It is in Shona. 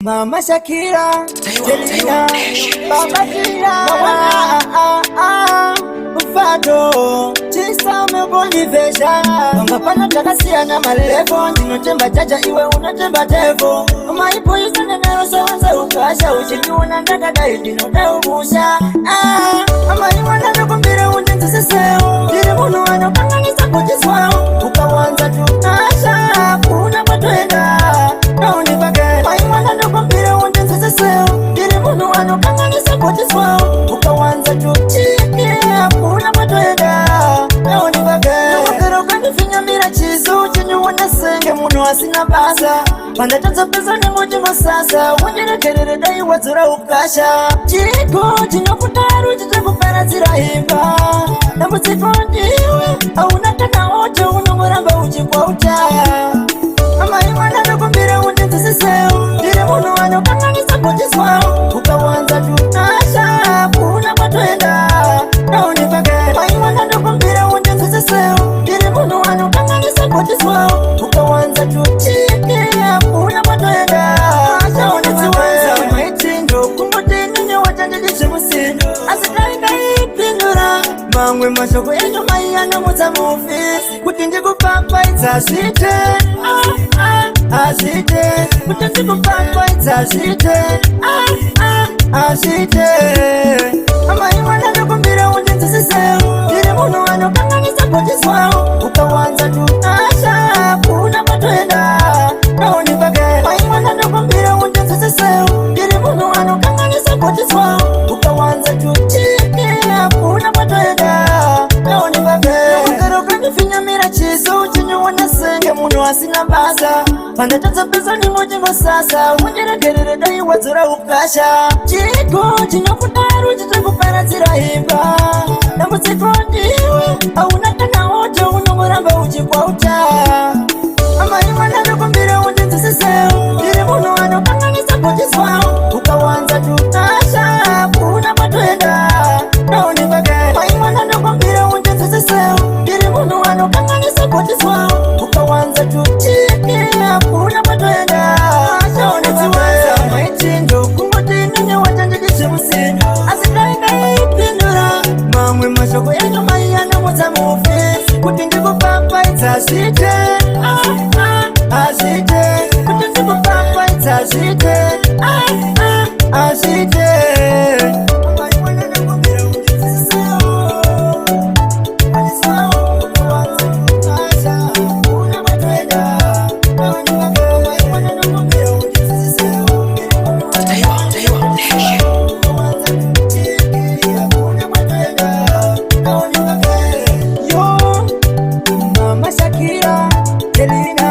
Mama Shakira, Selena, Baba Kila, Mfato, Chisa umebonivesha Wangapana takasia na malevo Ninotemba chacha iwe unatemba tevo Maipo yusane nerosa wanza ukasha Uchini unandaka daidi noteubusha Ama iwana nakumbira undenzi siseo Diri munu wanokanganisa kujiswao Ukawanza tukasha, kuna patuenda Nauni bage, maiwana nakumbira undenzi siseo Diri munu wanokanganisa kujiswao Ukawanza tuchikia, kuna patuenda Nauni bage, nawakero kandifinya mira chizu Chinyu wanasenge munu wasina basa Mandataza pesa ni mujimo sasa Wanyere kerere dai wazura ukasha Chiko chinyo kutaru chitakupera zirahimba Na muziko ndiwe Auna tana ote unamuramba uchi kwa uchaya Ama imana nakumbira undenzi siseo Dire munu wano kanganisa kujiswao Ukawanza tunasha Kuna patuenda Na unipake Ama imana nakumbira undenzi siseo Dire munu wano kanganisa kujiswao Ukawanza tuchikia Kuna patuenda Asha unitiweza Maitindo kumotini nye wachandidishe musindo Asikaika ipindura Mangwe mashoko yenyo maiyana muza mufi Kutinji kupapa itasite Asite Kutinji kupapa itasite Asite Ama imana nakumbira undenzi siseo Dire munu wano kanganisa kujiswao Ukawanza tunasha Kuna patuenda Na unipake Ama imana nakumbira undenzi siseo Dire munu wano kanganisa kujiswao Ukawanza tuchikia Kuna patuenda Na unipake Nawakero kandifinya mira chizu Chinyu wanasenge munu wasina basa Mandataza pesa ni mujimo sasa Wanyere kerere dai wazura ukasha Chiko chinyo kutaru chitakupera zirahimba Na muziko ndiwe Auna tana ote unamuramba uchi kwa uchaya Ama imana nakumbira undenzi siseo Dire munu wano kanganisa kujiswao Ukawanza tunasha Kuna patuenda Na unipake Ama imana nakumbira undenzi siseo Dire munu wano kanganisa kujiswao Ukawanza tuchikia Kuna patuenda Asha unitiweza Maitindo kumotini nye wachandidishe musindo Asikaika ipindura Mamwe mashoko yenyo maiyana muza mufi Kutinji kupapa itasite Asite Kutinji kupapa itasite Asite Mama Shakira, Selena